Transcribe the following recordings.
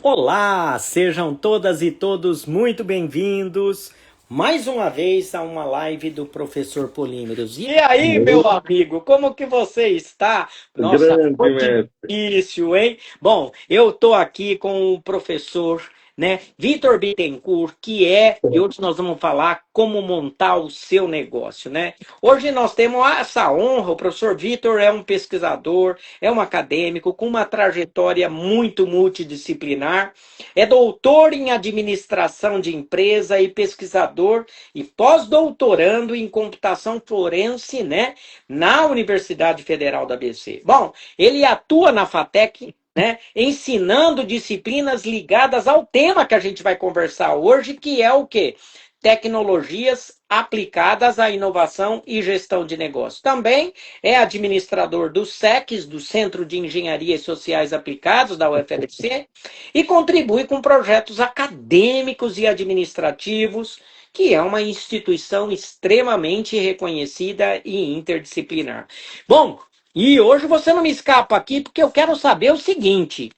Olá, sejam todas e todos muito bem-vindos mais uma vez a uma live do Professor Polímeros. E aí, meu amigo, como que você está? Nossa, Grande foi mestre. difícil, hein? Bom, eu estou aqui com o professor, né, Vitor Bittencourt, e hoje nós vamos falar como montar o seu negócio, né? Hoje nós temos essa honra, o professor Vitor é um pesquisador, é um acadêmico com uma trajetória muito multidisciplinar, é doutor em administração de empresa e pesquisador e pós-doutorando em computação forense, né, na Universidade Federal da ABC. Bom, ele atua na FATEC, né, ensinando disciplinas ligadas ao tema que a gente vai conversar hoje, que é o quê? Tecnologias aplicadas à inovação e gestão de negócio. Também é administrador do SECS, do Centro de Engenharia e Sociais Aplicados da UFLC, e contribui com projetos acadêmicos e administrativos, que é uma instituição extremamente reconhecida e interdisciplinar. Bom, e hoje você não me escapa aqui porque eu quero saber o seguinte: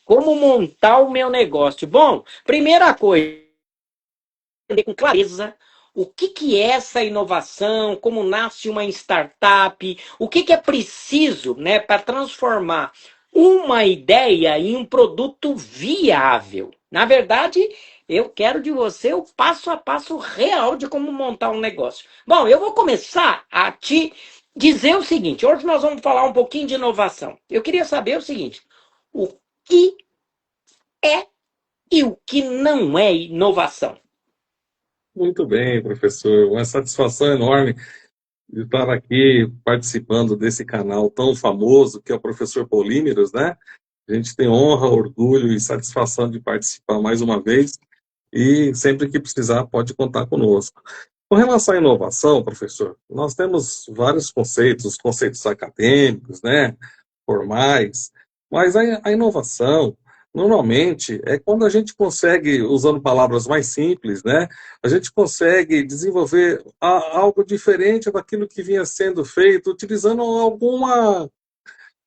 como montar o meu negócio? Bom, primeira coisa, entender com clareza o que é essa inovação, como nasce uma startup, o que é preciso, né, para transformar uma ideia em um produto viável. Na verdade, eu quero de você o passo a passo real de como montar um negócio. Bom, eu vou começar a te dizer o seguinte: hoje nós vamos falar um pouquinho de inovação. Eu queria saber o seguinte: o que é e o que não é inovação? Muito bem, professor. Uma satisfação enorme de estar aqui participando desse canal tão famoso que é o Professor Polímeros, né? A gente tem honra, orgulho e satisfação de participar mais uma vez e sempre que precisar pode contar conosco. Com relação à inovação, professor, nós temos vários conceitos, conceitos acadêmicos, né? Formais, mas a inovação, normalmente, é quando a gente consegue, usando palavras mais simples, né, a gente consegue desenvolver algo diferente daquilo que vinha sendo feito, utilizando alguma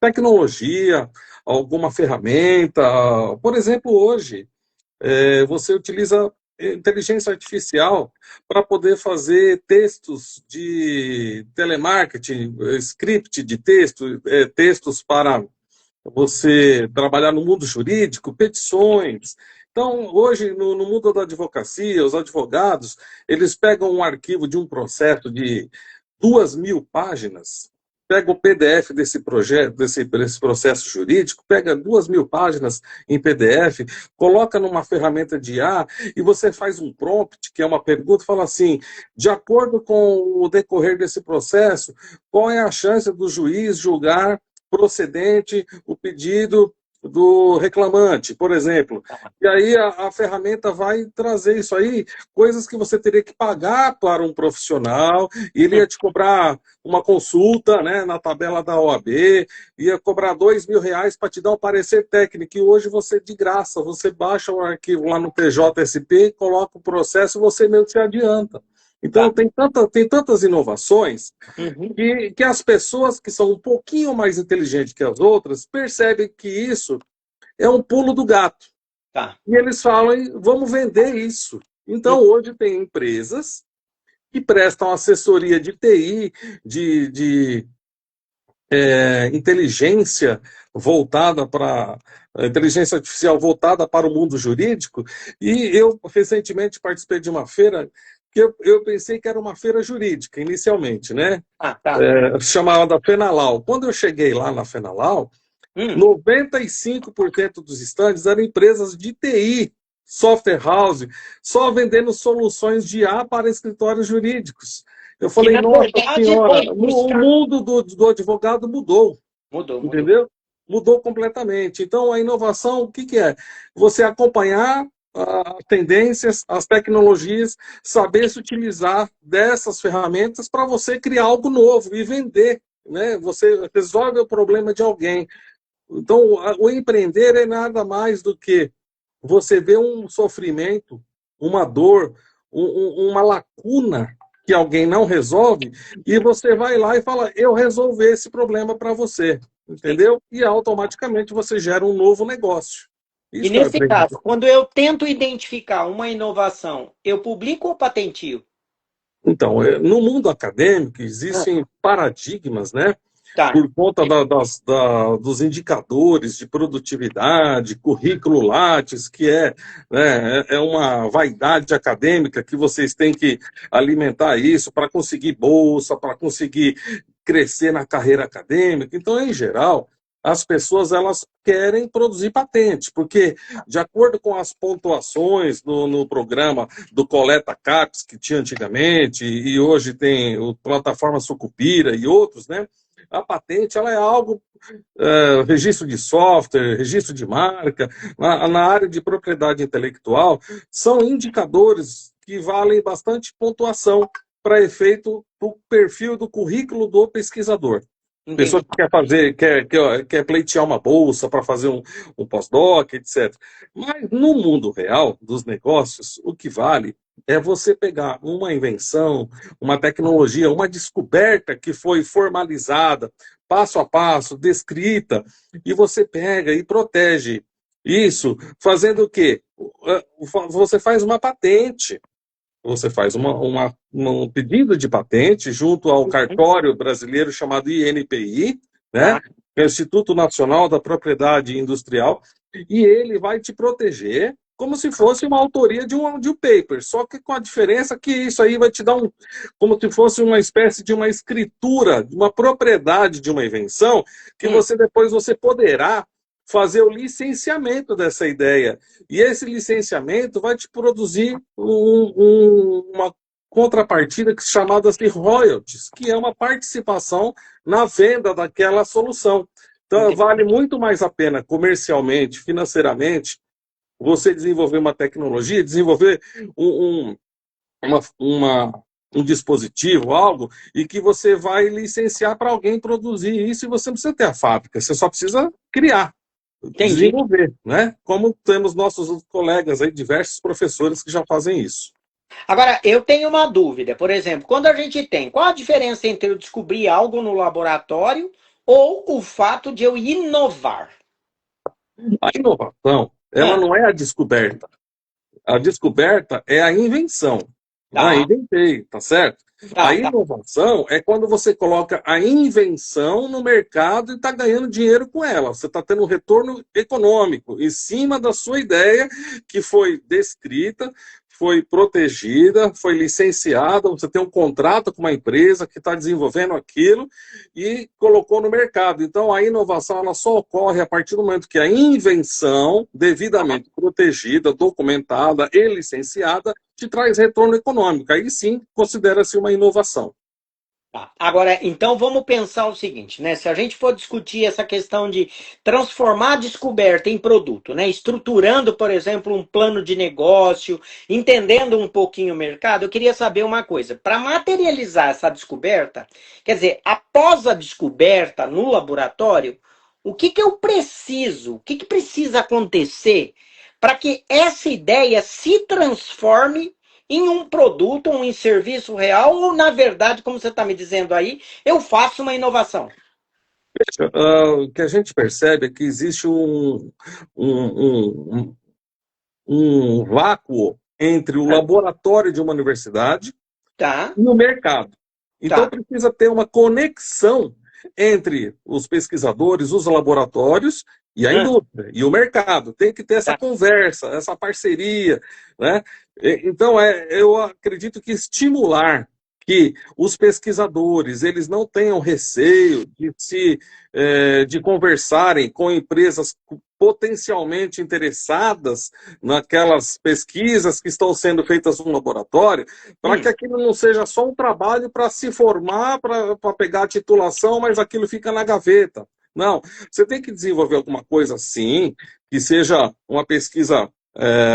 tecnologia, alguma ferramenta. Por exemplo, hoje, você utiliza inteligência artificial para poder fazer textos de telemarketing, script de texto, textos para você trabalhar no mundo jurídico, petições. Então, hoje, no mundo da advocacia, os advogados, eles pegam um arquivo de um processo de 2.000 páginas, pega o PDF desse projeto, desse processo jurídico, pega 2.000 páginas em PDF, coloca numa ferramenta de IA e você faz um prompt, que é uma pergunta, fala assim, de acordo com o decorrer desse processo, qual é a chance do juiz julgar procedente o pedido do reclamante, por exemplo. E aí a ferramenta vai trazer isso aí, coisas que você teria que pagar para um profissional, e ele ia te cobrar uma consulta, né, na tabela da OAB, ia cobrar R$ 2.000 para te dar um parecer técnico, e hoje você, de graça, você baixa o arquivo lá no TJSP, coloca o processo e você mesmo se adianta. Então, Tá. tem tantas inovações Uhum. que as pessoas que são um pouquinho mais inteligentes que as outras percebem que isso é um pulo do gato. Tá. E eles falam, vamos vender isso. Então, hoje tem empresas que prestam assessoria de TI, de inteligência voltada para inteligência artificial voltada para o mundo jurídico. E eu recentemente participei de uma feira que eu pensei que era uma feira jurídica inicialmente, né? Ah, tá. Chamada Fenalau. Quando eu cheguei lá na Fenalau, Hum. 95% dos estandes eram empresas de TI, software house, só vendendo soluções de IA para escritórios jurídicos. Eu Que falei, na nossa verdade senhora, foi o buscar. mundo do advogado mudou, Mudou. entendeu? Mudou completamente. Então, a inovação, o que é? Você acompanhar as tendências, as tecnologias, saber se utilizar dessas ferramentas para você criar algo novo e vender. Né? Você resolve o problema de alguém. Então, o empreender é nada mais do que você ver um sofrimento, uma dor, uma lacuna que alguém não resolve, e você vai lá e fala, eu resolver esse problema para você, Sim. entendeu? E automaticamente você gera um novo negócio. E Isso que eu nesse aprendi. caso, quando eu tento identificar uma inovação, eu publico ou patentio? Então, no mundo acadêmico Ah, existem paradigmas, né? tá. Por conta dos indicadores de produtividade, currículo Lattes, que é uma vaidade acadêmica que vocês têm que alimentar isso para conseguir bolsa, para conseguir crescer na carreira acadêmica. Então, em geral, as pessoas elas querem produzir patente, porque de acordo com as pontuações no programa do Coleta CAPES, que tinha antigamente, e hoje tem o plataforma Sucupira e outros, né? A patente ela é algo, registro de software, registro de marca, na área de propriedade intelectual, são indicadores que valem bastante pontuação para efeito do perfil do currículo do pesquisador. Pessoa Entendi. que quer fazer, quer pleitear uma bolsa para fazer um pós-doc, etc. Mas no mundo real dos negócios, o que vale é você pegar uma invenção, uma tecnologia, uma descoberta que foi formalizada, passo a passo, descrita, e você pega e protege isso, fazendo o quê? Você faz uma patente. Você faz um pedido de patente junto ao cartório brasileiro chamado INPI, né? Tá. Que é o Instituto Nacional da Propriedade Industrial, e ele vai te proteger como se fosse uma autoria de um paper, só que com a diferença que isso aí vai te dar como se fosse uma espécie de uma escritura, de uma propriedade de uma invenção, que Hum, você poderá fazer o licenciamento dessa ideia. E esse licenciamento vai te produzir uma contrapartida chamada de royalties, que é uma participação na venda daquela solução. Então, entendi. vale muito mais a pena comercialmente, financeiramente, você desenvolver uma tecnologia, desenvolver um, um, um dispositivo, algo, e que você vai licenciar para alguém produzir isso, e você não precisa ter a fábrica, você só precisa criar, Entendi. desenvolver, né? Como temos nossos colegas aí, diversos professores que já fazem isso. Agora, eu tenho uma dúvida. Por exemplo, quando a gente tem, qual a diferença entre eu descobrir algo no laboratório ou o fato de eu inovar? A inovação, ela Ah, não é a descoberta. A descoberta é a invenção. Ah, tá, inventei, tá certo? A tá. inovação é quando você coloca a invenção no mercado e está ganhando dinheiro com ela. Você está tendo um retorno econômico em cima da sua ideia que foi descrita, foi protegida, foi licenciada. Você tem um contrato com uma empresa que está desenvolvendo aquilo e colocou no mercado. Então, a inovação ela só ocorre a partir do momento que a invenção, devidamente protegida, documentada e licenciada, te traz retorno econômico. Aí sim, considera-se uma inovação. Tá. Agora, então vamos pensar o seguinte, né? Se a gente for discutir essa questão de transformar a descoberta em produto, né? Estruturando, por exemplo, um plano de negócio, entendendo um pouquinho o mercado, eu queria saber uma coisa. Para materializar essa descoberta, quer dizer, após a descoberta no laboratório, o que que eu preciso? O que que precisa acontecer para que essa ideia se transforme em um produto ou em serviço real, ou na verdade, como você está me dizendo aí, eu faço uma inovação. O que a gente percebe é que existe um, um, um vácuo entre o laboratório de uma universidade Tá, e o mercado. Então, tá, precisa ter uma conexão entre os pesquisadores, os laboratórios e a indústria, e o mercado. Tem que ter essa tá. conversa, essa parceria, né? Então, eu acredito que estimular que os pesquisadores eles não tenham receio de conversarem com empresas potencialmente interessadas naquelas pesquisas que estão sendo feitas no laboratório, para que Hum, aquilo não seja só um trabalho para se formar, para pegar a titulação, mas aquilo fica na gaveta. Não, você tem que desenvolver alguma coisa assim, que seja uma pesquisa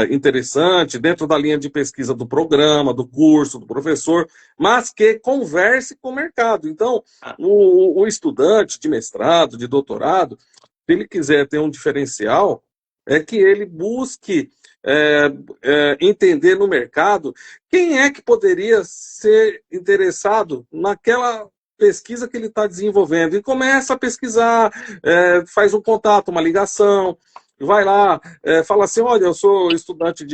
interessante, dentro da linha de pesquisa do programa, do curso, do professor, mas que converse com o mercado. Então, ah, o estudante de mestrado, de doutorado, se ele quiser ter um diferencial, é que ele busque entender no mercado quem é que poderia ser interessado naquela pesquisa que ele está desenvolvendo. E começa a pesquisar, faz um contato, uma ligação. vai lá, fala assim, olha, eu sou estudante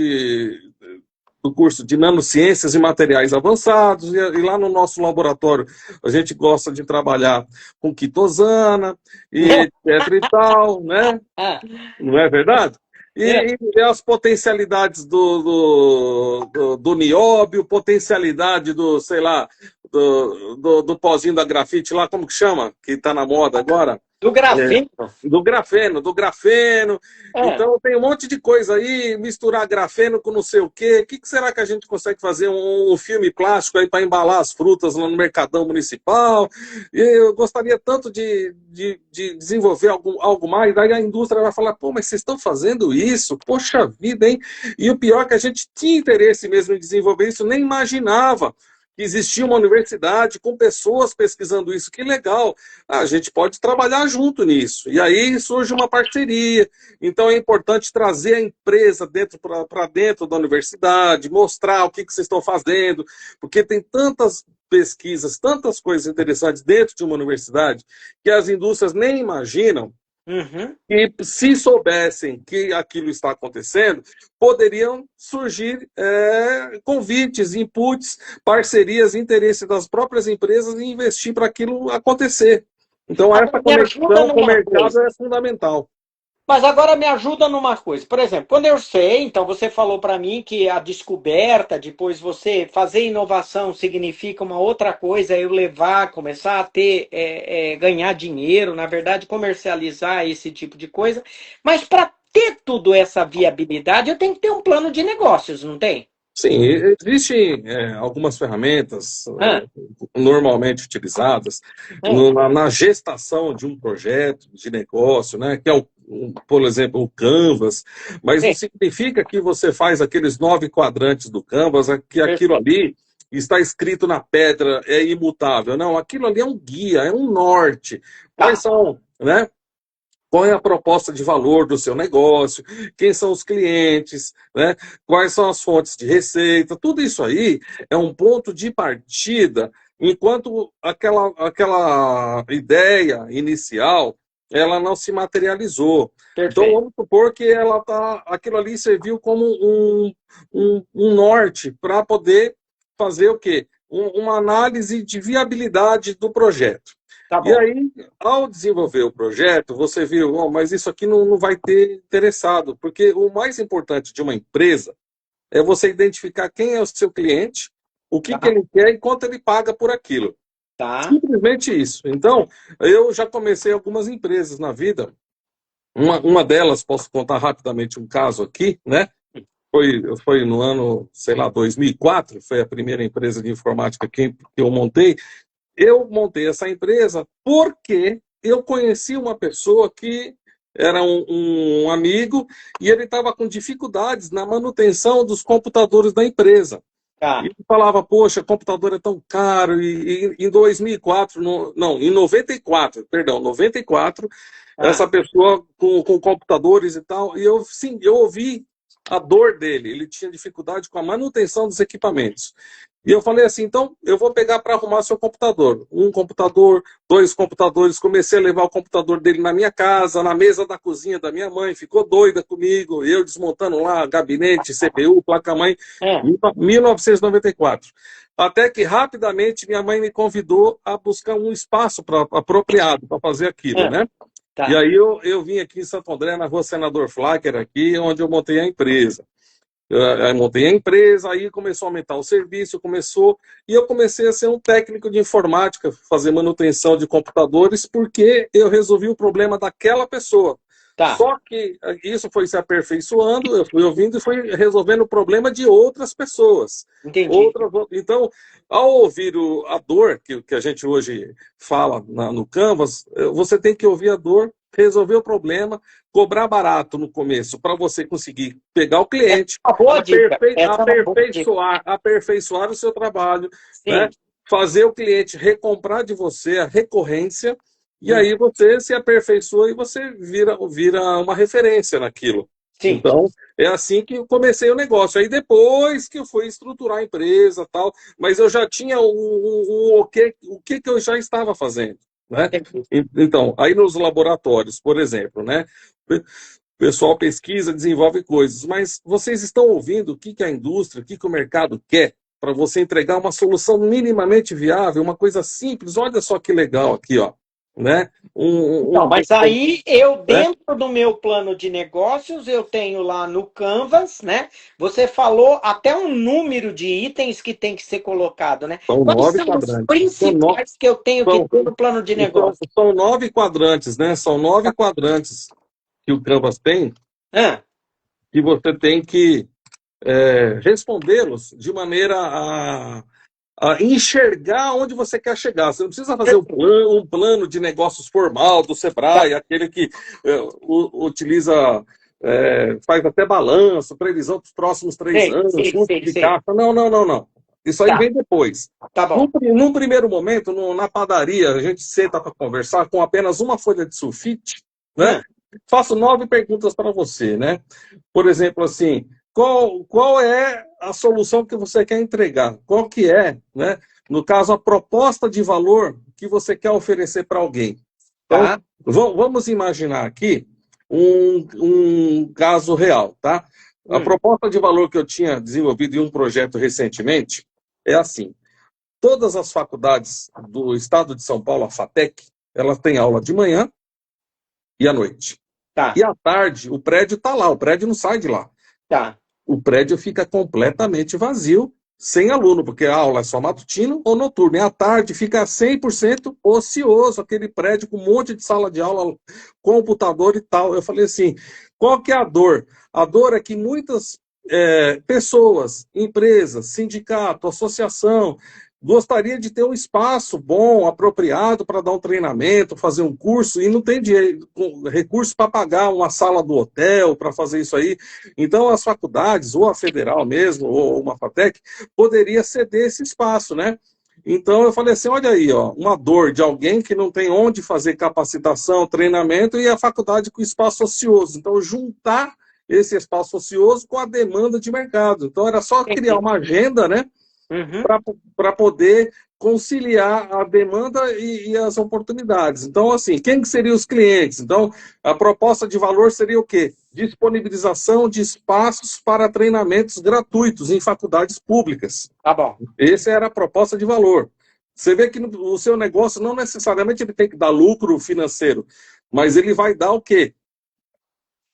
do curso de Nanociências e Materiais Avançados, e lá no nosso laboratório a gente gosta de trabalhar com quitosana, e etc e tal, né? Ah, Não é verdade? é. E as potencialidades do nióbio, potencialidade do, sei lá, do pozinho da grafite lá, como que chama? Que está na moda agora? Do É, grafeno. do grafeno. É. Então tem um monte de coisa aí, misturar grafeno com não sei o quê. O que será que a gente consegue fazer um filme plástico aí para embalar as frutas lá no Mercadão Municipal? E eu gostaria tanto de desenvolver algo mais. Daí a indústria vai falar, pô, mas vocês estão fazendo isso? Poxa vida, hein? E o pior é que a gente tinha interesse mesmo em desenvolver isso, nem imaginava que existia uma universidade com pessoas pesquisando isso. Que legal! A gente pode trabalhar junto nisso. E aí surge uma parceria. Então é importante trazer a empresa para dentro da universidade, mostrar o que vocês estão fazendo, porque tem tantas pesquisas, tantas coisas interessantes dentro de uma universidade que as indústrias nem imaginam. Uhum. E se soubessem que aquilo está acontecendo, poderiam surgir convites, inputs, parcerias, interesse das próprias empresas em investir para aquilo acontecer. Então, Agora essa me ajuda conexão com o numa mercado coisa. é fundamental. Mas agora me ajuda numa coisa. Por exemplo, quando eu sei, então você falou para mim que a descoberta, depois você fazer inovação significa uma outra coisa, eu levar, começar a ter, ganhar dinheiro, na verdade, comercializar esse tipo de coisa. Mas para ter tudo essa viabilidade, eu tenho que ter um plano de negócios, não tem? Sim, existem algumas ferramentas Ah, normalmente utilizadas ah, na gestação de um projeto de negócio, né, que é, por exemplo, o Canvas, mas não sim, significa que você faz aqueles 9 quadrantes do Canvas, que aquilo perfeito. ali está escrito na pedra, é imutável. Não, aquilo ali é um guia, é um norte. Quais Tá, são, né? Qual é a proposta de valor do seu negócio? Quem são os clientes? Né? Quais são as fontes de receita? Tudo isso aí é um ponto de partida, enquanto aquela ideia inicial ela não se materializou. Então, perfeito. vamos supor que aquilo ali serviu como um norte para poder fazer o quê? Uma análise de viabilidade do projeto. Tá E bom. aí, ao desenvolver o projeto, você viu, oh, mas isso aqui não vai ter interessado, porque o mais importante de uma empresa é você identificar quem é o seu cliente, o que Tá, ele quer e quanto ele paga por aquilo. tá. Simplesmente isso. Então, eu já comecei algumas empresas na vida. Uma delas, posso contar rapidamente um caso aqui, né? Foi no ano, sei lá, 2004, foi a primeira empresa de informática que eu montei. Eu montei essa empresa porque eu conheci uma pessoa que era um amigo e ele estava com dificuldades na manutenção dos computadores da empresa. E Tá. ele falava, poxa, computador é tão caro. E em 2004, não, em 94, perdão, 94, Ah, essa pessoa com computadores e tal, e eu, sim, eu ouvi a dor dele. Ele tinha dificuldade com a manutenção dos equipamentos. E eu falei assim, então eu vou pegar para arrumar seu computador. Um computador, 2 computadores. Comecei a levar o computador dele na minha casa, na mesa da cozinha da minha mãe. Ficou doida comigo. Eu desmontando lá gabinete, CPU, placa-mãe, é, 1994. Até que rapidamente minha mãe me convidou a buscar um espaço apropriado para fazer aquilo, é, né? E tá. aí eu vim aqui em Santo André, na rua Senador Flacker, aqui, onde eu montei a empresa. Eu montei a empresa, aí começou a aumentar o serviço, e eu comecei a ser um técnico de informática, fazer manutenção de computadores, porque eu resolvi o problema daquela pessoa. Tá. Só que isso foi se aperfeiçoando, eu fui ouvindo e fui resolvendo o problema de outras pessoas. Entendi. Então, ao ouvir a dor, que a gente hoje fala no Canvas, você tem que ouvir a dor, resolver o problema, cobrar barato no começo, para você conseguir pegar o Essa cliente, é uma boa dica. Essa é uma boa dica. aperfeiçoar o seu trabalho, né? Sim. Fazer o cliente recomprar de você a recorrência, e Hum, aí você se aperfeiçoa e você vira uma referência naquilo. sim. Então, é assim que eu comecei o negócio. Aí depois que eu fui estruturar a empresa tal, mas eu já tinha o que eu já estava fazendo, né? Entendi. Então, aí nos laboratórios, por exemplo, né? pessoal pesquisa, desenvolve coisas, mas vocês estão ouvindo o que a indústria, o que o mercado quer para você entregar uma solução minimamente viável, uma coisa simples. Olha só que legal aqui, ó, né? Não, mas aí eu, né? dentro do meu plano de negócios, eu tenho lá no Canvas, né? Você falou até um número de itens que tem que ser colocado, né? São Quais 9 são os quadrantes. principais que eu tenho que São, ter no plano de são, negócio? são 9 quadrantes, né? São 9 quadrantes que o Canvas tem, Ah, que você tem que respondê-los de maneira a enxergar onde você quer chegar. Você não precisa fazer um plano de negócios formal do tá. Sebrae, aquele que utiliza, faz até balanço, previsão para os próximos 3 anos, fluxo de Sei. caixa. Não, não, não, não. Isso aí Tá, vem depois. tá bom. Num primeiro momento, na padaria, a gente senta para conversar com apenas uma folha de sulfite, né? Ah, Faço 9 perguntas para você, né? Por exemplo, assim, qual é a solução que você quer entregar? Qual que é, né? No caso, a proposta de valor que você quer oferecer para alguém. Então, tá. vamos imaginar aqui um caso real, tá? A proposta de valor que eu tinha desenvolvido em um projeto recentemente é assim: todas as faculdades do estado de São Paulo, a FATEC, elas têm aula de manhã e à noite. Tá, E à tarde, o prédio está lá, o prédio não sai de lá. tá. O prédio fica completamente vazio, sem aluno, porque a aula é só matutino ou noturno. E à tarde fica 100% ocioso, aquele prédio com um monte de sala de aula, computador e tal. Eu falei assim, qual que é a dor? A dor é que muitas pessoas, empresas, sindicato, associação, gostaria de ter um espaço bom, apropriado para dar um treinamento, fazer um curso, e não tem dinheiro, recurso para pagar uma sala do hotel, para fazer isso aí. Então, as faculdades, ou a federal mesmo, ou uma FATEC, poderia ceder esse espaço, né? Então, eu falei assim, olha aí, ó, uma dor de alguém que não tem onde fazer capacitação, treinamento, e a faculdade com espaço ocioso. Então, juntar esse espaço ocioso com a demanda de mercado. Então, era só criar Entendi. uma agenda, né? Uhum. Para poder conciliar a demanda e as oportunidades. Então, assim, quem que seriam os clientes? Então, a proposta de valor seria o quê? Disponibilização de espaços para treinamentos gratuitos em faculdades públicas. Tá bom. Essa era a proposta de valor. Você vê que o seu negócio não necessariamente ele tem que dar lucro financeiro, mas ele vai dar o quê?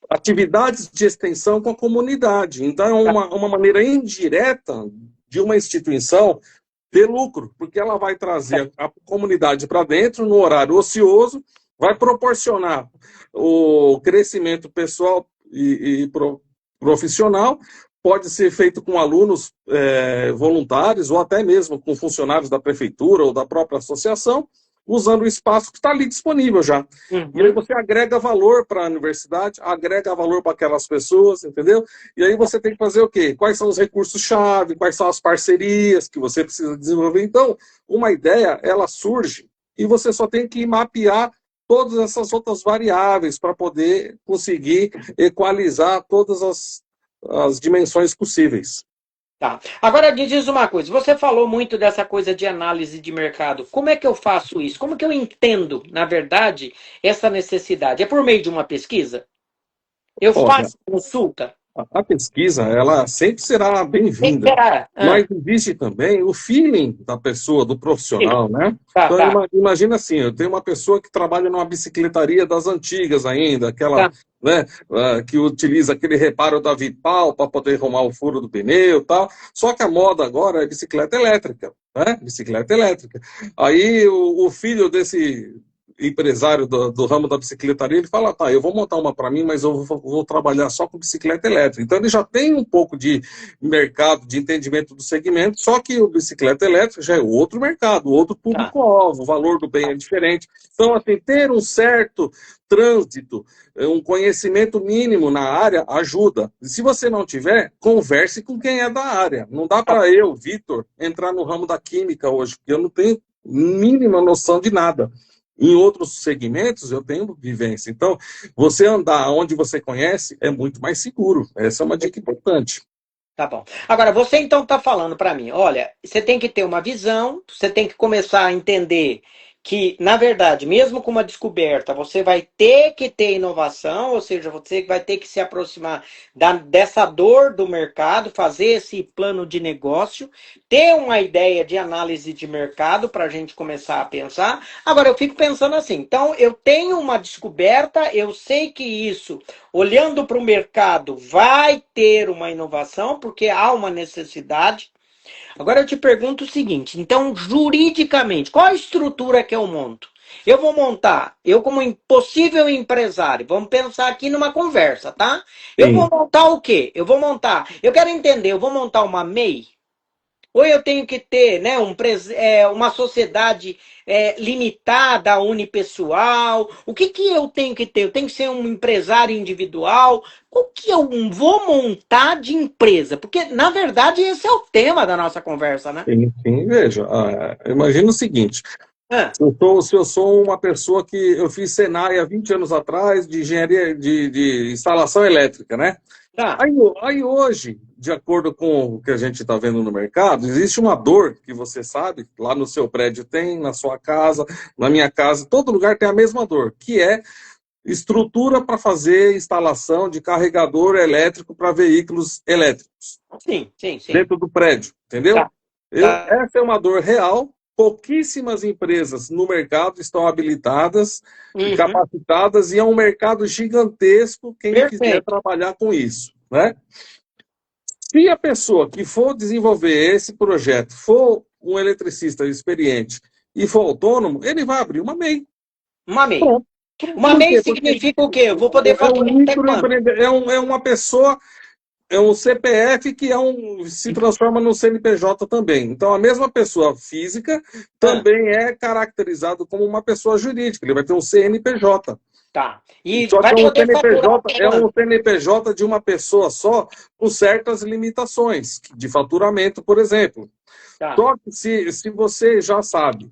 Atividades de extensão com a comunidade. Então, é Tá, uma maneira indireta de uma instituição ter lucro, porque ela vai trazer a comunidade para dentro no horário ocioso, vai proporcionar o crescimento pessoal e profissional, pode ser feito com alunos voluntários ou até mesmo com funcionários da prefeitura ou da própria associação, usando o espaço que está ali disponível já. E aí Uhum. você agrega valor para a universidade, agrega valor para aquelas pessoas, entendeu? E aí você tem que fazer o quê? Quais são os recursos-chave, quais são as parcerias que você precisa desenvolver. Então, uma ideia, ela surge e você só tem que mapear todas essas outras variáveis para poder conseguir equalizar todas as dimensões possíveis. Tá. Agora me diz uma coisa, você falou muito dessa coisa de análise de mercado. Como é que eu faço isso? Como que eu entendo, na verdade, essa necessidade? É por meio de uma pesquisa? Eu Olha, faço consulta? a pesquisa, ela sempre será bem-vinda, Será? mas existe também o feeling da pessoa, do profissional, né? Tá, Então, tá, imagina assim, eu tenho uma pessoa que trabalha numa bicicletaria das antigas ainda, aquela, tá, né, que utiliza aquele reparo da Vipal para poder arrumar o furo do pneu e tal, só que a moda agora é bicicleta elétrica, né? Bicicleta elétrica. Aí o filho desse empresário do ramo da bicicletaria, ele fala, tá, eu vou montar uma para mim, mas eu vou trabalhar só com bicicleta elétrica. Então ele já tem um pouco de mercado, de entendimento do segmento, só que o bicicleta elétrica já é outro mercado, outro tá. público-alvo, o valor do bem é diferente. Então, assim, ter um certo trânsito, um conhecimento mínimo na área ajuda. E se você não tiver, converse com quem é da área. Não dá para eu, Vitor, entrar no ramo da química hoje, porque eu não tenho mínima noção de nada. Em outros segmentos, eu tenho vivência. Então, você andar onde você conhece é muito mais seguro. Essa é uma dica importante. Tá bom. Agora, você então está falando para mim, olha, você tem que ter uma visão, você tem que começar a entender que, na verdade, mesmo com uma descoberta, você vai ter que ter inovação, ou seja, você vai ter que se aproximar dessa dor do mercado, fazer esse plano de negócio, ter uma ideia de análise de mercado para a gente começar a pensar. Agora, eu fico pensando assim, então eu tenho uma descoberta, eu sei que isso, olhando para o mercado, vai ter uma inovação, porque há uma necessidade. Agora eu te pergunto o seguinte, então, juridicamente, qual a estrutura que eu monto? Eu vou montar, eu como possível empresário, vamos pensar aqui numa conversa, tá? Eu vou Sim. montar o quê? Eu vou montar, eu quero entender, eu vou montar uma MEI? Ou eu tenho que ter, né, uma sociedade limitada, unipessoal? O que, que eu tenho que ter? Eu tenho que ser um empresário individual? O que eu vou montar de empresa? Porque, na verdade, esse é o tema da nossa conversa, né? Sim, sim. Veja, imagina o seguinte, Ah, se eu sou uma pessoa que eu fiz Senai há 20 anos atrás de engenharia de instalação elétrica, né? tá. Aí hoje, de acordo com o que a gente está vendo no mercado, existe uma dor que você sabe, lá no seu prédio tem, na sua casa, na minha casa, todo lugar tem a mesma dor, que é estrutura para fazer instalação de carregador elétrico para veículos elétricos Sim, sim, sim. dentro do prédio, entendeu? Tá, tá. Essa é uma dor real. Pouquíssimas empresas no mercado estão habilitadas e Uhum. capacitadas, e é um mercado gigantesco quem quiser Perfeito. trabalhar com isso, né? Se a pessoa que for desenvolver esse projeto for um eletricista experiente e for autônomo, ele vai abrir uma MEI. Uma MEI. Pronto. Uma Por MEI quê? Porque significa o quê? Eu vou poder é um faturar até quanto? microempreendedor, é uma pessoa, é um CPF que se transforma no CNPJ também. Então, a mesma pessoa física Ah, também é caracterizado como uma pessoa jurídica. Ele vai ter um CNPJ. tá. E Só que vai poder faturar até É um quanto? CNPJ de uma pessoa só, com certas limitações, de faturamento, por exemplo. Tá. Só que se você já sabe,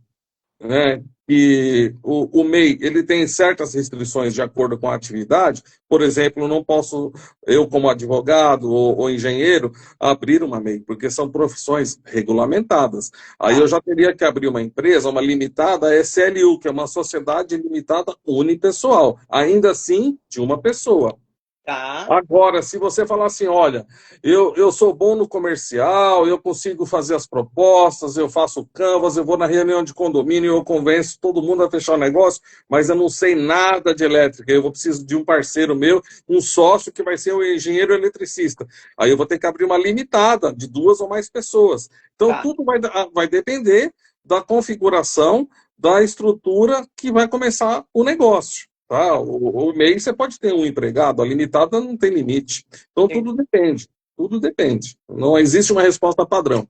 né, que o MEI ele tem certas restrições de acordo com a atividade, por exemplo, não posso, eu como advogado ou engenheiro, abrir uma MEI, porque são profissões regulamentadas. Aí Tá. eu já teria que abrir uma empresa, uma limitada SLU, que é uma sociedade limitada unipessoal, ainda assim de uma pessoa. Tá. Agora, se você falar assim, olha, eu sou bom no comercial, eu consigo fazer as propostas, eu faço canvas, eu vou na reunião de condomínio, eu convenço todo mundo a fechar o negócio, mas eu não sei nada de elétrica, eu vou precisar de um parceiro meu, um sócio que vai ser o engenheiro eletricista. Aí eu vou ter que abrir uma limitada de 2 ou mais pessoas. Então, Tá. tudo vai depender da configuração, da estrutura que vai começar o negócio. Tá? O MEI você pode ter um empregado, a limitada não tem limite. Então tudo depende. Tudo depende. Não existe uma resposta padrão.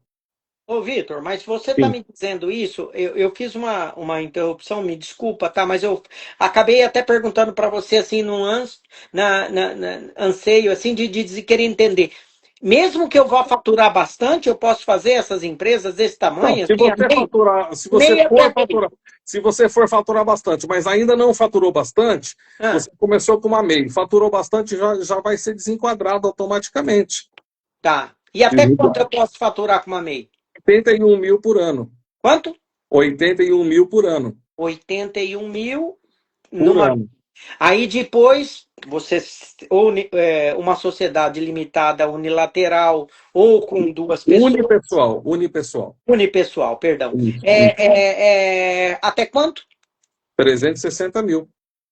Ô, Vitor, mas você está Sim. me dizendo isso, eu fiz uma interrupção, me desculpa, tá? Mas eu acabei até perguntando para você, assim, num anseio, assim, de querer entender. Mesmo que eu vá faturar bastante, eu posso fazer essas empresas desse Não, tamanho, se assim, a você MEI? faturar, se você MEI for até MEI. faturar, se você for faturar bastante, mas ainda não faturou bastante, Ah, você começou com uma MEI, faturou bastante, já vai ser desenquadrado automaticamente. tá. E até quanto eu posso faturar com uma MEI? 81 mil por ano. Quanto? 81 mil por ano. 81 mil Por numa. ano. Aí depois, uma sociedade limitada unilateral ou com duas pessoas, Unipessoal, unipessoal. unipessoal, perdão. Isso. Até quanto? 360 mil.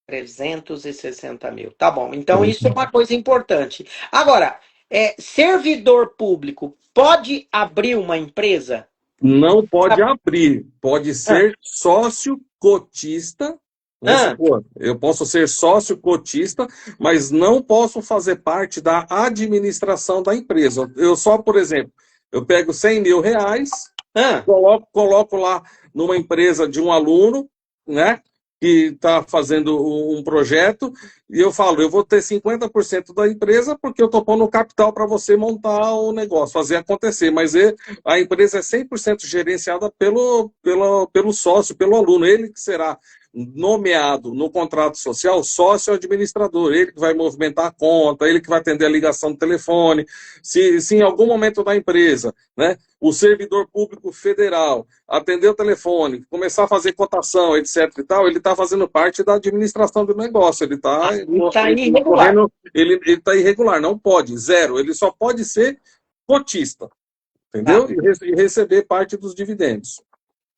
360 mil. Tá bom. Então isso é uma coisa importante. Agora, servidor público pode abrir uma empresa? Não pode abrir, pode Ah, ser sócio cotista. Vamos ah, supor, eu posso ser sócio cotista, mas não posso fazer parte da administração da empresa. Eu só, por exemplo, eu pego 100 mil reais, ah, coloco lá numa empresa de um aluno, né, que está fazendo um projeto, e eu falo, eu vou ter 50% da empresa porque eu estou pondo capital para você montar o negócio, fazer acontecer, mas a empresa é 100% gerenciada pelo sócio, pelo aluno, ele que será nomeado no contrato social sócio-administrador, ele que vai movimentar a conta, ele que vai atender a ligação do telefone. Se em algum momento da empresa, né, o servidor público federal atender o telefone, começar a fazer cotação, etc. e tal, ele está fazendo parte da administração do negócio, ele está irregular. Ele está irregular, não pode, zero, ele só pode ser cotista, entendeu? E receber parte dos dividendos.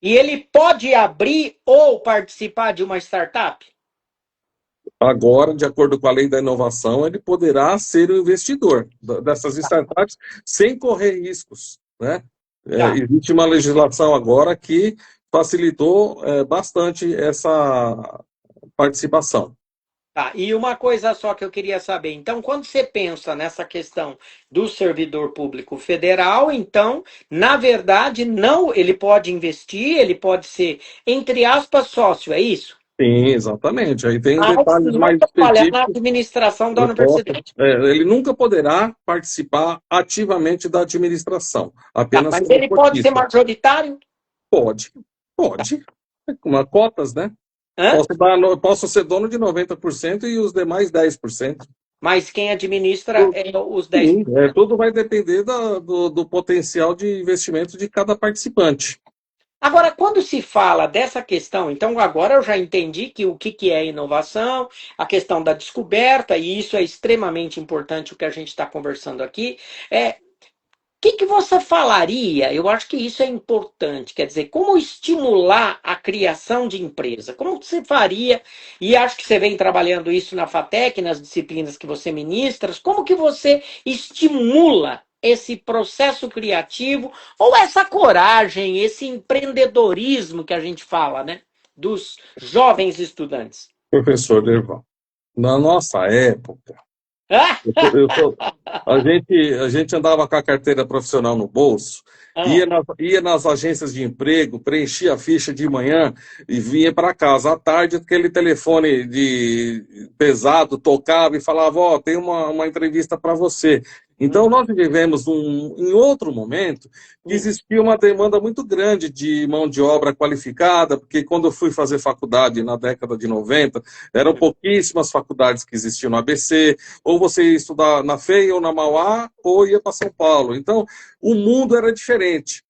E ele pode abrir ou participar de uma startup? Agora, de acordo com a lei da inovação, ele poderá ser um investidor dessas startups sem correr riscos, né? Existe uma legislação agora que facilitou bastante essa participação. Tá, e uma coisa só que eu queria saber. Então, quando você pensa nessa questão do servidor público federal, então, na verdade, não, ele pode investir, ele pode ser, entre aspas, sócio, é isso? Sim, exatamente. Aí tem detalhes mais específicos. Na administração da universidade. Ele nunca poderá participar ativamente da administração. Apenas mas ele pode ser majoritário? Pode. Com cotas, né? Posso ser dono de 90% e os demais 10%. Mas quem administra é os 10%. Sim, tudo vai depender do potencial de investimento de cada participante. Agora, quando se fala dessa questão, então agora eu já entendi que o que é inovação, a questão da descoberta, e isso é extremamente importante o que a gente está conversando aqui, o que você falaria? Eu acho que isso é importante, quer dizer, como estimular a criação de empresa? Como você faria, e acho que você vem trabalhando isso na FATEC, nas disciplinas que você ministra, como que você estimula esse processo criativo, ou essa coragem, esse empreendedorismo que a gente fala, né, dos jovens estudantes? Professor Derval, na nossa época, a gente andava com a carteira profissional no bolso, ia nas agências de emprego, preenchia a ficha de manhã e vinha para casa. À tarde, aquele telefone pesado tocava e falava, tem uma entrevista para você. Então, nós vivemos em outro momento que existia uma demanda muito grande de mão de obra qualificada, porque quando eu fui fazer faculdade na década de 90, eram pouquíssimas faculdades que existiam no ABC, ou você ia estudar na FEI ou na Mauá, ou ia para São Paulo. Então, o mundo era diferente.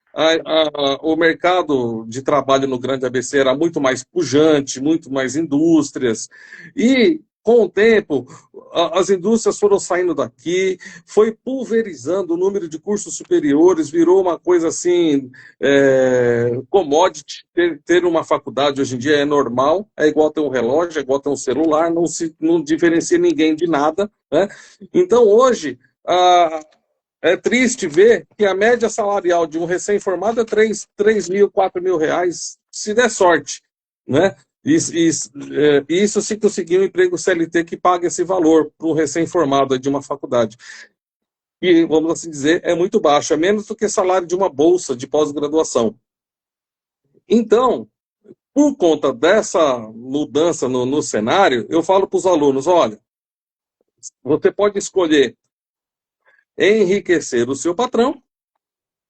O mercado de trabalho no grande ABC era muito mais pujante, muito mais indústrias, e com o tempo, as indústrias foram saindo daqui, foi pulverizando o número de cursos superiores, virou uma coisa assim, commodity. Ter uma faculdade hoje em dia é normal, é igual ter um relógio, é igual ter um celular, não diferencia ninguém de nada, né? Então, hoje, é triste ver que a média salarial de um recém-formado é 3 mil, 4 mil reais, se der sorte, né? Isso se conseguir um emprego CLT que pague esse valor para um recém-formado de uma faculdade. E, vamos assim dizer, é muito baixo, é menos do que o salário de uma bolsa de pós-graduação. Então, por conta dessa mudança no cenário, eu falo para os alunos, olha, você pode escolher enriquecer o seu patrão,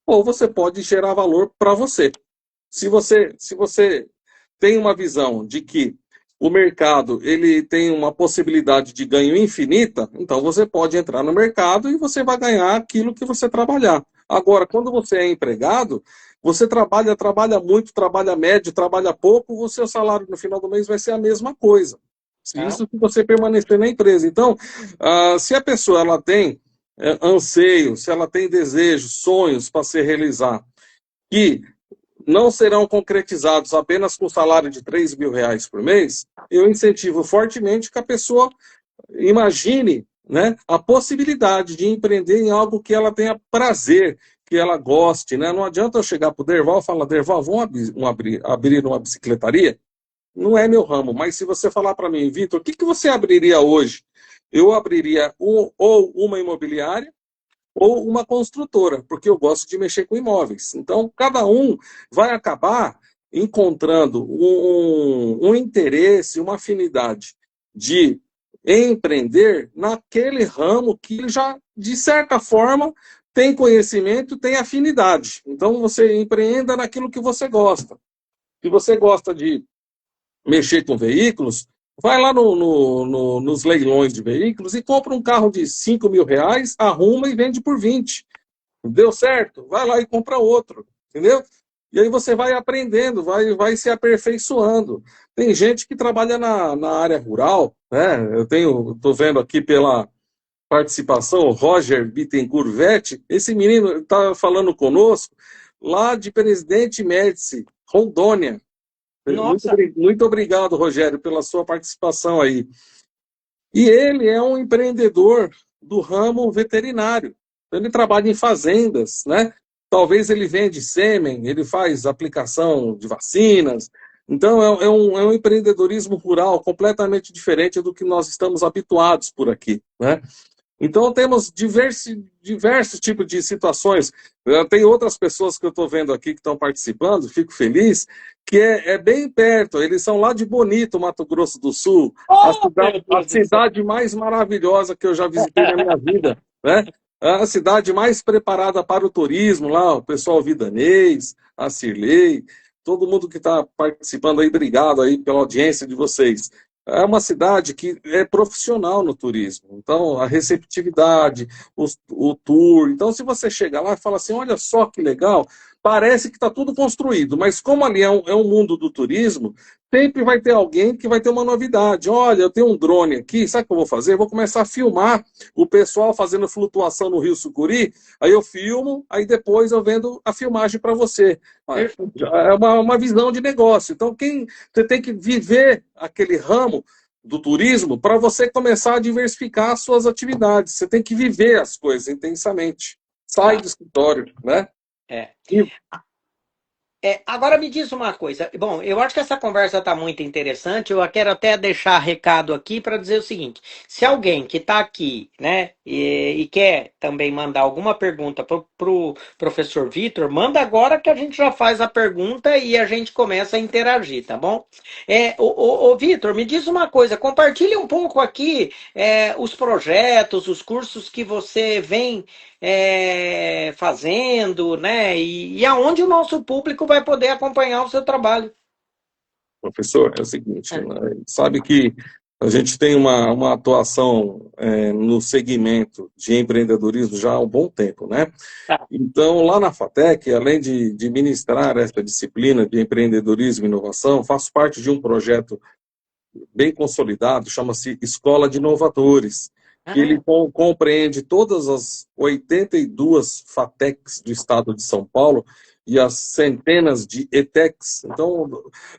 ou você pode gerar valor para você. Se você tem uma visão de que o mercado ele tem uma possibilidade de ganho infinita, então você pode entrar no mercado e você vai ganhar aquilo que você trabalhar. Agora, quando você é empregado, você trabalha muito, trabalha médio, trabalha pouco, o seu salário no final do mês vai ser a mesma coisa. Isso se você permanecer na empresa. Então, se a pessoa ela tem anseio, se ela tem desejos, sonhos para se realizar, que não serão concretizados apenas com salário de 3 mil reais por mês, eu incentivo fortemente que a pessoa imagine, né, a possibilidade de empreender em algo que ela tenha prazer, que ela goste, né? Não adianta eu chegar para o Derval e falar, Derval, vamos abrir uma bicicletaria? Não é meu ramo, mas se você falar para mim, Vitor, o que você abriria hoje? Eu abriria ou uma imobiliária, ou uma construtora, porque eu gosto de mexer com imóveis. Então, cada um vai acabar encontrando um interesse, uma afinidade de empreender naquele ramo que ele já, de certa forma, tem conhecimento, tem afinidade. Então, você empreenda naquilo que você gosta. Se você gosta de mexer com veículos, vai lá nos leilões de veículos e compra um carro de R$ 5.000, arruma e vende por 20. Deu certo? Vai lá e compra outro, entendeu? E aí você vai aprendendo, vai se aperfeiçoando. Tem gente que trabalha na área rural, né? Estou vendo aqui pela participação, o Roger Bittencourt Vetti, esse menino está falando conosco lá de Presidente Médici, Rondônia. Nossa, Muito obrigado, Rogério, pela sua participação aí. E ele é um empreendedor do ramo veterinário. Ele trabalha em fazendas, né? Talvez ele vende sêmen, ele faz aplicação de vacinas. Então, é um empreendedorismo rural completamente diferente do que nós estamos habituados por aqui, né? Então, temos diversos tipos de situações. Tem outras pessoas que eu estou vendo aqui que estão participando, fico feliz, que é bem perto. Eles são lá de Bonito, Mato Grosso do Sul, a oh, cidade, meu a Deus do céu. cidade mais maravilhosa que eu já visitei na minha vida, né? A cidade mais preparada para o turismo, lá, o pessoal Vidanês, a Cirlei, todo mundo que está participando aí, obrigado aí pela audiência de vocês. É uma cidade que é profissional no turismo. Então, a receptividade, o tour. Então, se você chega lá e fala assim, olha só que legal, parece que está tudo construído, mas como ali é um mundo do turismo, sempre vai ter alguém que vai ter uma novidade. Olha, eu tenho um drone aqui, sabe o que eu vou fazer? Eu vou começar a filmar o pessoal fazendo flutuação no Rio Sucuri, aí eu filmo, aí depois eu vendo a filmagem para você. É uma visão de negócio. Então, você tem que viver aquele ramo do turismo para você começar a diversificar as suas atividades. Você tem que viver as coisas intensamente. Sai Tá. do escritório, né? É. E, Agora me diz uma coisa. Bom, eu acho que essa conversa está muito interessante. Eu quero até deixar recado aqui para dizer o seguinte: se alguém que está aqui, né, e quer também mandar alguma pergunta para o professor Vitor, manda agora que a gente já faz a pergunta e a gente começa a interagir, tá bom? Vitor, me diz uma coisa. Compartilhe um pouco aqui os projetos, os cursos que você vem fazendo, né? E aonde o nosso público vai poder acompanhar o seu trabalho. professor, é o seguinte, É, né, sabe que a gente tem uma atuação no segmento de empreendedorismo já há um bom tempo, né? tá. Então, lá na FATEC, além de ministrar essa disciplina de empreendedorismo e inovação, faço parte de um projeto bem consolidado, chama-se Escola de Inovadores, que ele Ah, compreende todas as 82 FATECs do estado de São Paulo e as centenas de ETECs. Então,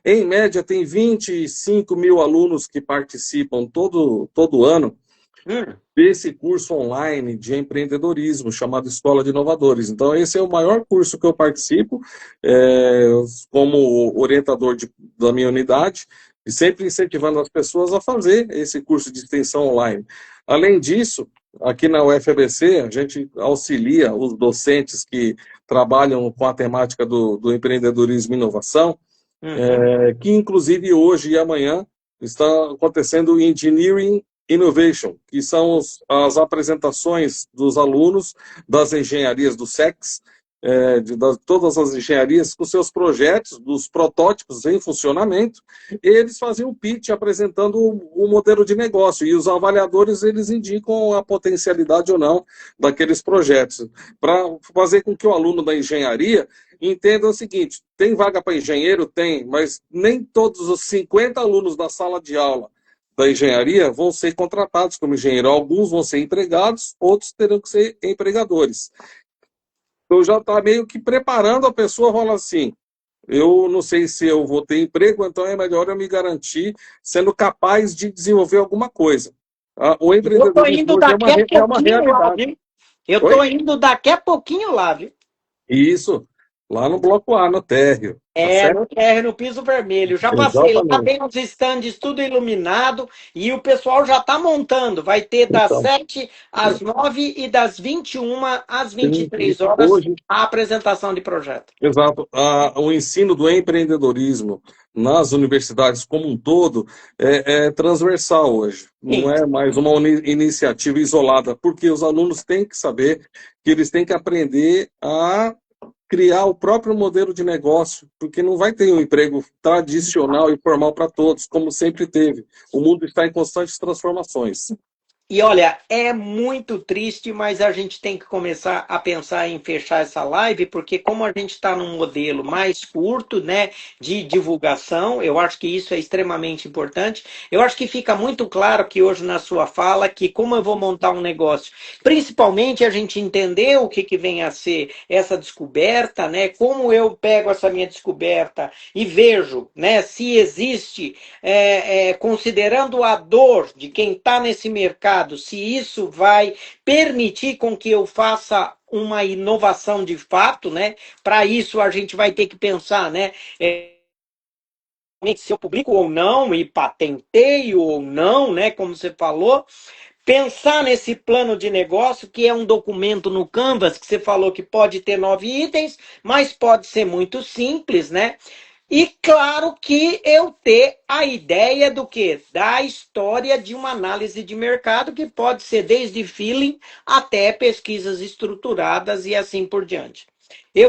em média, tem 25 mil alunos que participam todo ano hum, desse curso online de empreendedorismo, chamado Escola de Inovadores. Então, esse é o maior curso que eu participo, como orientador da minha unidade, e sempre incentivando as pessoas a fazer esse curso de extensão online. Além disso, aqui na UFABC, a gente auxilia os docentes que trabalham com a temática do empreendedorismo e inovação, uhum. que inclusive hoje e amanhã está acontecendo o Engineering Innovation, que são as apresentações dos alunos das engenharias do SEX, de todas as engenharias, com seus projetos, dos protótipos em funcionamento, eles fazem um pitch apresentando o modelo de negócio, e os avaliadores eles indicam a potencialidade ou não daqueles projetos, para fazer com que o aluno da engenharia entenda o seguinte: tem vaga para engenheiro? Tem, mas nem todos os 50 alunos da sala de aula da engenharia vão ser contratados como engenheiro. Alguns vão ser empregados, outros terão que ser empregadores. Então já está meio que preparando a pessoa, fala assim, eu não sei se eu vou ter emprego, então é melhor eu me garantir sendo capaz de desenvolver alguma coisa. O Eu tô empreendedorismo indo hoje daqui a é uma pouquinho lá, realidade. viu? Eu tô Oi? indo daqui a pouquinho lá, viu? Isso, lá no bloco A, no térreo, tá certo? No térreo, no piso vermelho. Já passei lá, Exatamente. tem os estandes tudo iluminado e o pessoal já está montando. Vai ter das Então, 7 às 9 e das 21 às sim, 23 horas hoje, a apresentação de projeto. exato, o ensino do empreendedorismo nas universidades como um todo é transversal hoje. Não Sim. é mais uma iniciativa isolada, porque os alunos têm que saber que eles têm que aprender a criar o próprio modelo de negócio, porque não vai ter um emprego tradicional e formal para todos, como sempre teve. O mundo está em constantes transformações. E olha, é muito triste, mas a gente tem que começar a pensar em fechar essa live, porque como a gente está num modelo mais curto, né, de divulgação, eu acho que isso é extremamente importante. Eu acho que fica muito claro que hoje na sua fala que como eu vou montar um negócio, principalmente a gente entender o que vem a ser essa descoberta, né, como eu pego essa minha descoberta e vejo, né, se existe, considerando a dor de quem está nesse mercado, se isso vai permitir com que eu faça uma inovação de fato, né? Para isso a gente vai ter que pensar, né? Se eu publico ou não e patenteio ou não, né? Como você falou, pensar nesse plano de negócio, que é um documento no Canvas, que você falou que pode ter 9 itens, mas pode ser muito simples, né? E claro que eu ter a ideia do que? Da história de uma análise de mercado, que pode ser desde feeling até pesquisas estruturadas e assim por diante.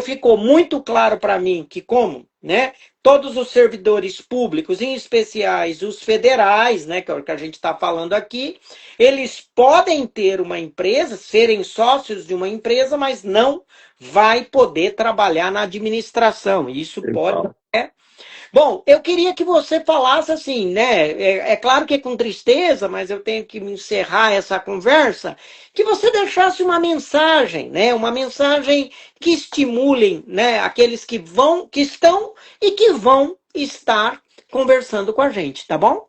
Ficou muito claro para mim que como, né, todos os servidores públicos, em especiais os federais, né, que é o que a gente está falando aqui, eles podem ter uma empresa, serem sócios de uma empresa, mas não vai poder trabalhar na administração. Isso pode. Bom, eu queria que você falasse assim, né? É claro que é com tristeza, mas eu tenho que encerrar essa conversa, que você deixasse uma mensagem, né? Uma mensagem que estimulem, né? Aqueles que vão, que estão e que vão estar conversando com a gente, tá bom?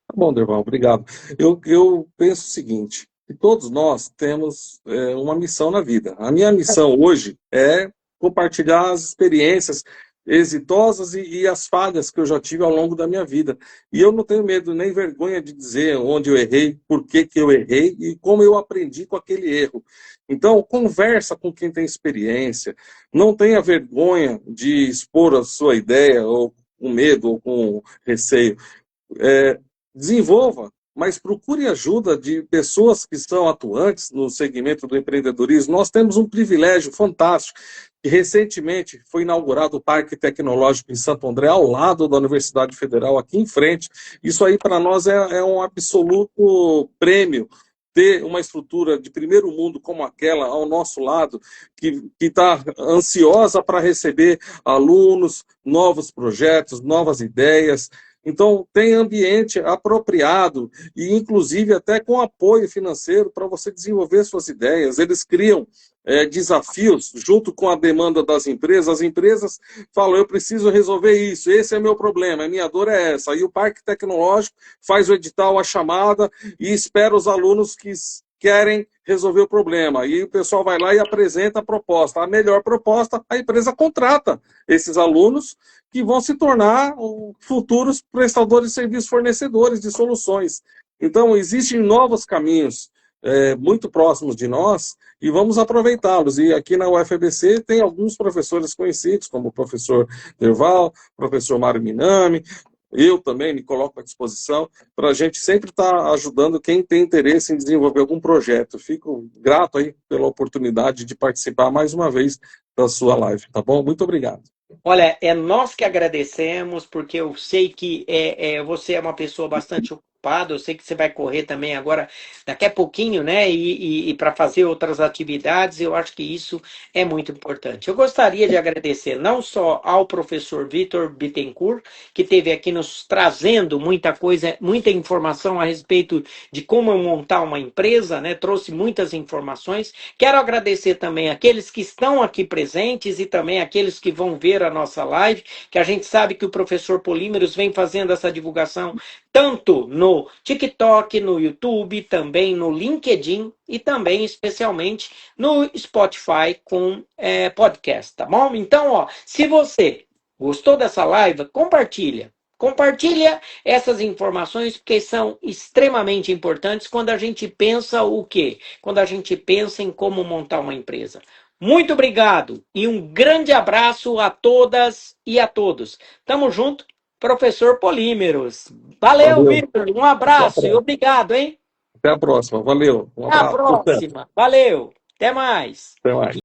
Tá bom, Derval, obrigado. Eu penso o seguinte, que todos nós temos uma missão na vida. A minha missão hoje é compartilhar as experiências exitosas e as falhas que eu já tive ao longo da minha vida. E eu não tenho medo nem vergonha de dizer onde eu errei, por que eu errei e como eu aprendi com aquele erro. Então, conversa com quem tem experiência, não tenha vergonha de expor a sua ideia, ou com medo, ou com receio. Desenvolva, mas procure ajuda de pessoas que são atuantes no segmento do empreendedorismo. Nós temos um privilégio fantástico, que recentemente foi inaugurado o Parque Tecnológico em Santo André, ao lado da Universidade Federal, aqui em frente. Isso aí, para nós, é um absoluto prêmio, ter uma estrutura de primeiro mundo como aquela ao nosso lado, que está ansiosa para receber alunos, novos projetos, novas ideias. Então, tem ambiente apropriado e, inclusive, até com apoio financeiro para você desenvolver suas ideias. Eles criam desafios junto com a demanda das empresas. As empresas falam, eu preciso resolver isso, esse é meu problema, a minha dor é essa. Aí o Parque Tecnológico faz o edital, a chamada e espera os alunos que querem resolver o problema. E o pessoal vai lá e apresenta a proposta. A melhor proposta, a empresa contrata esses alunos que vão se tornar futuros prestadores de serviços, fornecedores de soluções. Então, existem novos caminhos muito próximos de nós e vamos aproveitá-los. E aqui na UFABC tem alguns professores conhecidos, como o professor Derval, professor Mário Minami. Eu também me coloco à disposição para a gente sempre estar ajudando quem tem interesse em desenvolver algum projeto. Fico grato aí pela oportunidade de participar mais uma vez da sua live, tá bom? Muito obrigado. Olha, é nós que agradecemos, porque eu sei que você é uma pessoa bastante ocupada, eu sei que você vai correr também agora, daqui a pouquinho, né? E para fazer outras atividades, eu acho que isso é muito importante. Eu gostaria de agradecer não só ao professor Vitor Bittencourt, que esteve aqui nos trazendo muita coisa, muita informação a respeito de como montar uma empresa, né? Trouxe muitas informações. Quero agradecer também aqueles que estão aqui presentes e também aqueles que vão ver a nossa live, que a gente sabe que o professor Polímeros vem fazendo essa divulgação tanto no TikTok, no YouTube, também no LinkedIn e também especialmente no Spotify com podcast, tá bom? Então, ó, se você gostou dessa live, compartilha. Compartilha essas informações porque são extremamente importantes quando a gente pensa o quê? Quando a gente pensa em como montar uma empresa. Muito obrigado e um grande abraço a todas e a todos. Tamo junto, professor Polímeros. Valeu, Valeu. Vitor. Um abraço e obrigado, hein? Até a próxima. Valeu. Um Até a abraço. próxima. Valeu. Até mais. Até mais.